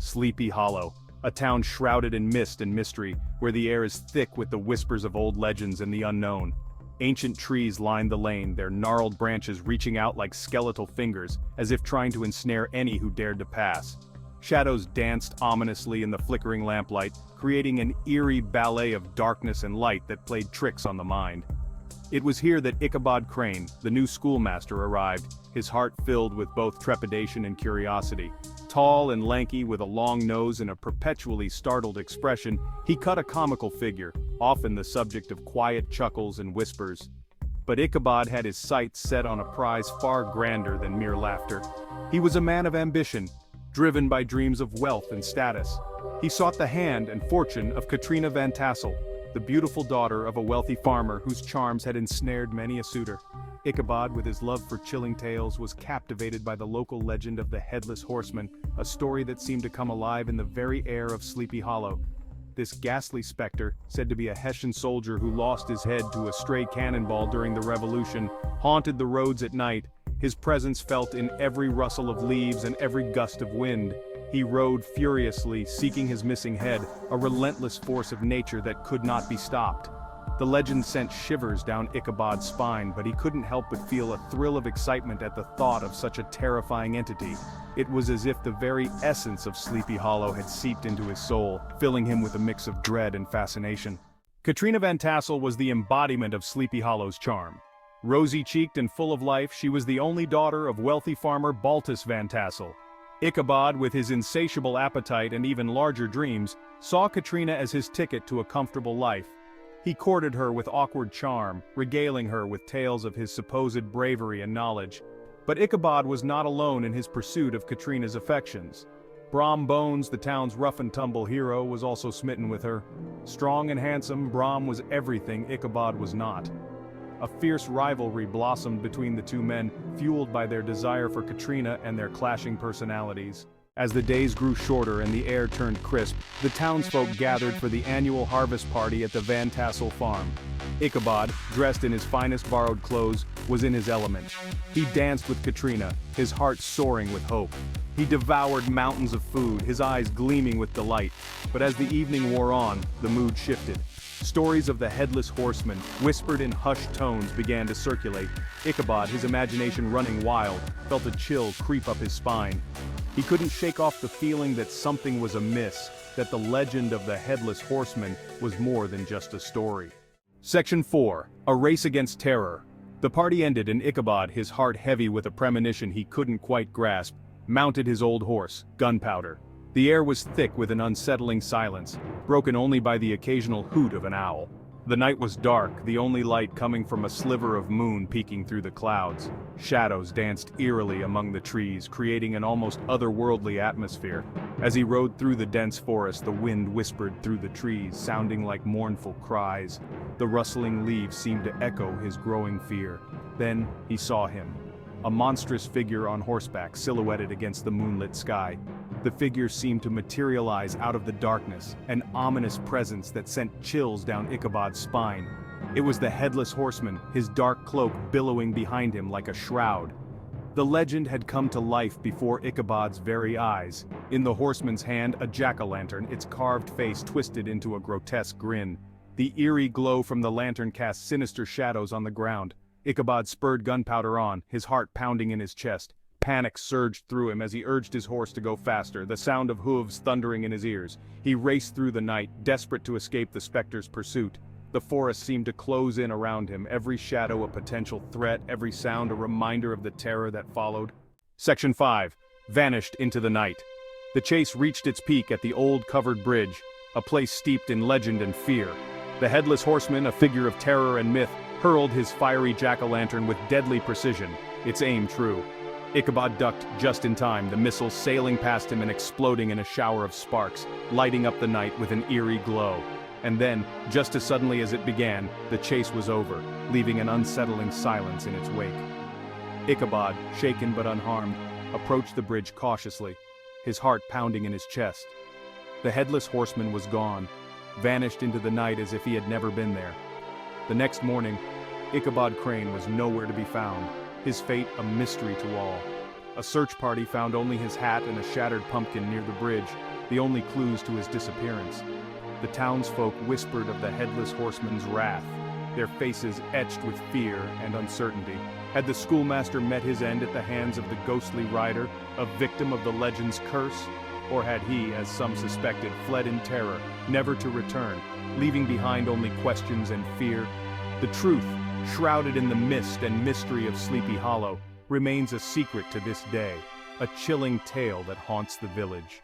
Sleepy Hollow, a town shrouded in mist and mystery, where the air is thick with the whispers of old legends and the unknown. Ancient trees lined the lane, their gnarled branches reaching out like skeletal fingers, as if trying to ensnare any who dared to pass. Shadows danced ominously in the flickering lamplight, creating an eerie ballet of darkness and light that played tricks on the mind. It was here that Ichabod Crane, the new schoolmaster, arrived, his heart filled with both trepidation and curiosity. Tall and lanky with a long nose and a perpetually startled expression, he cut a comical figure, often the subject of quiet chuckles and whispers. But Ichabod had his sights set on a prize far grander than mere laughter. He was a man of ambition, driven by dreams of wealth and status. He sought the hand and fortune of Katrina Van Tassel, the beautiful daughter of a wealthy farmer whose charms had ensnared many a suitor. Ichabod, with his love for chilling tales, was captivated by the local legend of the Headless Horseman, a story that seemed to come alive in the very air of Sleepy Hollow. This ghastly specter, said to be a Hessian soldier who lost his head to a stray cannonball during the Revolution, haunted the roads at night, his presence felt in every rustle of leaves and every gust of wind. He rode furiously, seeking his missing head, a relentless force of nature that could not be stopped. The legend sent shivers down Ichabod's spine, but he couldn't help but feel a thrill of excitement at the thought of such a terrifying entity. It was as if the very essence of Sleepy Hollow had seeped into his soul, filling him with a mix of dread and fascination. Katrina Van Tassel was the embodiment of Sleepy Hollow's charm. Rosy-cheeked and full of life, she was the only daughter of wealthy farmer Baltus Van Tassel. Ichabod, with his insatiable appetite and even larger dreams, saw Katrina as his ticket to a comfortable life. He courted her with awkward charm, regaling her with tales of his supposed bravery and knowledge. But Ichabod was not alone in his pursuit of Katrina's affections. Brom Bones, the town's rough-and-tumble hero, was also smitten with her. Strong and handsome, Brom was everything Ichabod was not. A fierce rivalry blossomed between the two men, fueled by their desire for Katrina and their clashing personalities. As the days grew shorter and the air turned crisp, the townsfolk gathered for the annual harvest party at the Van Tassel farm. Ichabod, dressed in his finest borrowed clothes, was in his element. He danced with Katrina, his heart soaring with hope. He devoured mountains of food, his eyes gleaming with delight. But as the evening wore on, the mood shifted. Stories of the Headless Horseman, whispered in hushed tones, began to circulate. Ichabod, his imagination running wild, felt a chill creep up his spine. He couldn't shake off the feeling that something was amiss, that the legend of the Headless Horseman was more than just a story. Section 4. A Race Against Terror. The party ended and Ichabod, his heart heavy with a premonition he couldn't quite grasp, mounted his old horse, Gunpowder. The air was thick with an unsettling silence, broken only by the occasional hoot of an owl. The night was dark, the only light coming from a sliver of moon peeking through the clouds. Shadows danced eerily among the trees, creating an almost otherworldly atmosphere. As he rode through the dense forest, the wind whispered through the trees, sounding like mournful cries. The rustling leaves seemed to echo his growing fear. Then he saw him. A monstrous figure on horseback silhouetted against the moonlit sky. The figure seemed to materialize out of the darkness, an ominous presence that sent chills down Ichabod's spine. It was the Headless Horseman, his dark cloak billowing behind him like a shroud. The legend had come to life before Ichabod's very eyes. In the horseman's hand, a jack-o'-lantern, its carved face twisted into a grotesque grin. The eerie glow from the lantern cast sinister shadows on the ground. Ichabod spurred Gunpowder on, his heart pounding in his chest. Panic surged through him as he urged his horse to go faster, the sound of hooves thundering in his ears. He raced through the night, desperate to escape the specter's pursuit. The forest seemed to close in around him, every shadow a potential threat, every sound a reminder of the terror that followed. Section 5. Vanished into the night. The chase reached its peak at the old covered bridge, a place steeped in legend and fear. The Headless Horseman, a figure of terror and myth, hurled his fiery jack-o'-lantern with deadly precision, its aim true. Ichabod ducked just in time, the missile sailing past him and exploding in a shower of sparks, lighting up the night with an eerie glow. And then, just as suddenly as it began, the chase was over, leaving an unsettling silence in its wake. Ichabod, shaken but unharmed, approached the bridge cautiously, his heart pounding in his chest. The Headless Horseman was gone, vanished into the night as if he had never been there. The next morning, Ichabod Crane was nowhere to be found, his fate a mystery to all. A search party found only his hat and a shattered pumpkin near the bridge, the only clues to his disappearance. The townsfolk whispered of the Headless Horseman's wrath, their faces etched with fear and uncertainty. Had the schoolmaster met his end at the hands of the ghostly rider, a victim of the legend's curse? Or had he, as some suspected, fled in terror, never to return, leaving behind only questions and fear? The truth, shrouded in the mist and mystery of Sleepy Hollow, remains a secret to this day, a chilling tale that haunts the village.